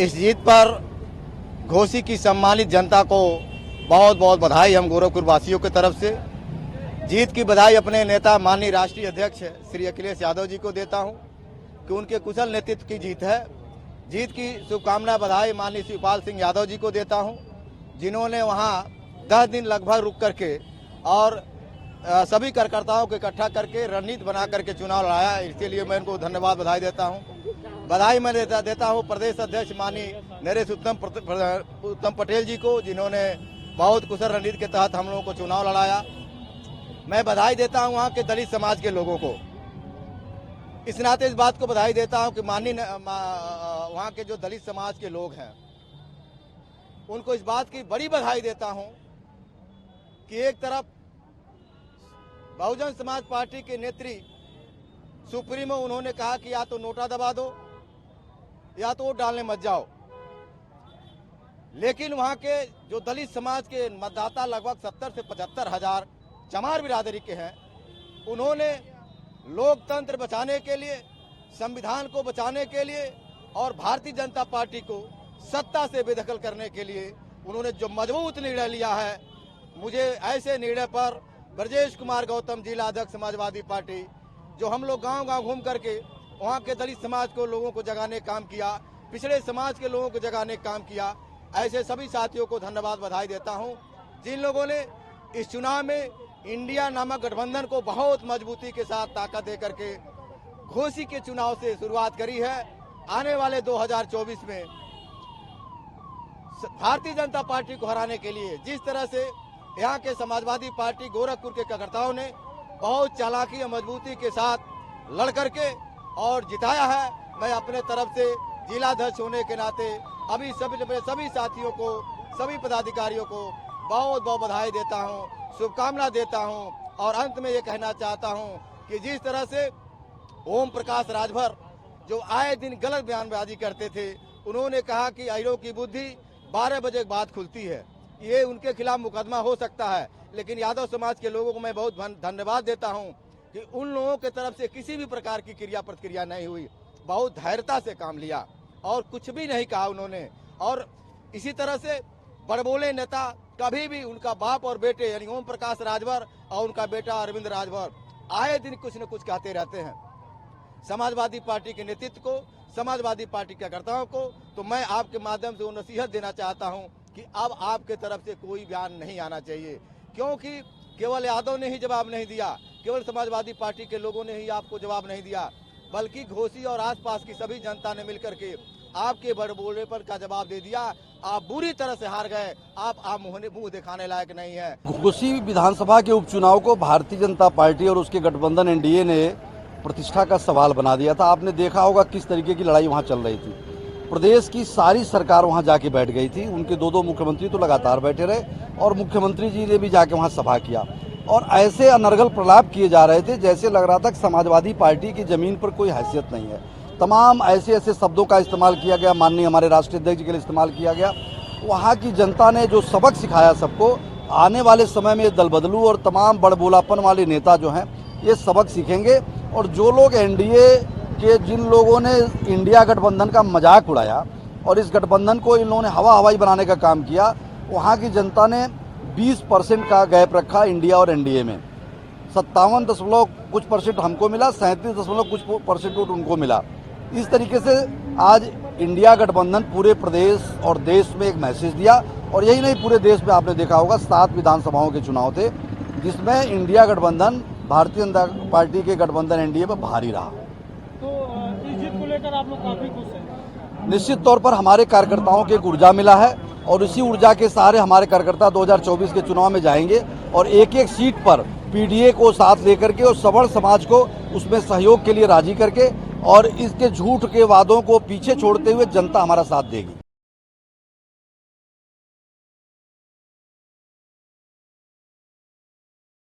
इस जीत पर घोसी की सम्मानित जनता को बहुत बहुत बधाई हम गोरखपुर वासियों की तरफ से। जीत की बधाई अपने नेता माननीय राष्ट्रीय अध्यक्ष श्री अखिलेश यादव जी को देता हूं कि उनके कुशल नेतृत्व की जीत है। जीत की शुभकामना बधाई माननीय शिवपाल सिंह यादव जी को देता हूं, जिन्होंने वहां 10 दिन लगभग रुक करके और सभी कार्यकर्ताओं को इकट्ठा करके रणनीति बना करके चुनाव लड़ाया। इसके लिए मैं उनको धन्यवाद बधाई देता हूं। बधाई मैं देता हूं प्रदेश अध्यक्ष माननीय नरेश उत्तम पटेल जी को, जिन्होंने बहुत कुशल रणनीति के तहत हम लोगों को चुनाव लड़ाया। मैं बधाई देता हूं वहां के दलित समाज के लोगों को। इस नाते इस बात को बधाई देता हूं कि माननीय वहां के जो दलित समाज के लोग हैं उनको इस बात की बड़ी बधाई देता हूं कि एक तरफ बहुजन समाज पार्टी के नेत्री सुप्रीमो उन्होंने कहा कि या तो नोटा दबा दो या तो वोट डालने मत जाओ, लेकिन वहां के जो दलित समाज के मतदाता लगभग 70 से 75 हजार चमार बिरादरी के हैं, उन्होंने लोकतंत्र बचाने के लिए, संविधान को बचाने के लिए और भारतीय जनता पार्टी को सत्ता से बेदखल करने के लिए उन्होंने जो मजबूत निर्णय लिया है, मुझे ऐसे निर्णय पर ब्रजेश कुमार गौतम जिला अध्यक्ष समाजवादी पार्टी, जो हम लोग गांव-गांव घूम करके वहां के दलित समाज को लोगों को जगाने काम किया, पिछड़े समाज के लोगों को जगाने काम किया, ऐसे सभी साथियों को धन्यवाद बधाई देता हूं, जिन लोगों ने इस चुनाव में इंडिया नामक गठबंधन को बहुत मजबूती के साथ ताकत दे करके घोसी के चुनाव से शुरुआत करी है। आने वाले 2024 में भारतीय जनता पार्टी को हराने के लिए जिस तरह से यहाँ के समाजवादी पार्टी गोरखपुर के कार्यकर्ताओं ने बहुत चालाकी और मजबूती के साथ लड़ करके और जिताया है, मैं अपने तरफ से जिलाध्यक्ष होने के नाते अभी सभी साथियों को, सभी पदाधिकारियों को बहुत बहुत बधाई देता हूं, शुभकामना देता हूं। और अंत में ये कहना चाहता हूं कि जिस तरह से ओम प्रकाश राजभर जो आए दिन गलत बयानबाजी करते थे, उन्होंने कहा कि अहिरों की बुद्धि 12 बजे के बाद खुलती है, ये उनके खिलाफ मुकदमा हो सकता है, लेकिन यादव समाज के लोगों को मैं बहुत धन्यवाद देता हूं कि उन लोगों के तरफ से किसी भी प्रकार की क्रिया प्रतिक्रिया नहीं हुई, बहुत धैर्यता से काम लिया और कुछ भी नहीं कहा उन्होंने। और इसी तरह से बड़बोले नेता कभी भी उनका बाप और बेटे यानी ओम प्रकाश राजभर और उनका बेटा अरविंद राजभर आए दिन कुछ न कुछ कहते रहते हैं समाजवादी पार्टी के नेतृत्व को, समाजवादी पार्टी के कार्यकर्ताओं को। तो मैं आपके माध्यम से वो नसीहत देना चाहता हूं कि अब आपके तरफ से कोई बयान नहीं आना चाहिए, क्योंकि केवल यादव ने ही जवाब नहीं दिया, केवल समाजवादी पार्टी के लोगों ने ही आपको जवाब नहीं दिया, बल्कि घोसी और आसपास की सभी जनता ने मिलकर के आपके बड़बोलेपन का जवाब दे दिया। आप बुरी तरह से हार गए, आप मुंह दिखाने लायक नहीं है। घोसी विधानसभा के उपचुनाव को भारतीय जनता पार्टी और उसके गठबंधन एनडीए ने प्रतिष्ठा का सवाल बना दिया था। आपने देखा होगा किस तरीके की लड़ाई वहां चल रही थी। प्रदेश की सारी सरकार वहां जाके बैठ गई थी, उनके दो मुख्यमंत्री तो लगातार बैठे रहे और मुख्यमंत्री जी ने भी जाके वहां सभा किया और ऐसे अनर्गल प्रलाप किए जा रहे थे जैसे लग रहा था कि समाजवादी पार्टी की जमीन पर कोई हैसियत नहीं है। तमाम ऐसे शब्दों का इस्तेमाल किया गया, माननीय हमारे राष्ट्रीय अध्यक्ष के लिए इस्तेमाल किया गया। वहाँ की जनता ने जो सबक सिखाया सबको, आने वाले समय में दल बदलू और तमाम बड़बोलापन वाले नेता जो हैं ये सबक सीखेंगे। और जो लोग एनडीए के, जिन लोगों ने इंडिया गठबंधन का मजाक उड़ाया और इस गठबंधन को इन लोगों ने हवाई बनाने का काम किया, वहाँ की जनता ने 20% का गैप रखा इंडिया और एनडीए में। 57% हमको मिला, 37% वोट उनको मिला। इस तरीके से आज इंडिया गठबंधन पूरे प्रदेश और देश में एक मैसेज दिया। और यही नहीं, पूरे देश में आपने देखा होगा 7 विधानसभाओं के चुनाव थे जिसमें इंडिया गठबंधन भारतीय जनता पार्टी के गठबंधन एनडीए में भारी रहा। तो इस जीत को लेकर आप लोग काफी खुश हैं? निश्चित तौर पर हमारे कार्यकर्ताओं को एक ऊर्जा मिला है और उसी ऊर्जा के सहारे हमारे कार्यकर्ता 2024 के चुनाव में जाएंगे और एक एक सीट पर पीडीए को साथ लेकर के और सवर्ण समाज को उसमें सहयोग के लिए राजी करके और इसके झूठ के वादों को पीछे छोड़ते हुए जनता हमारा साथ देगी।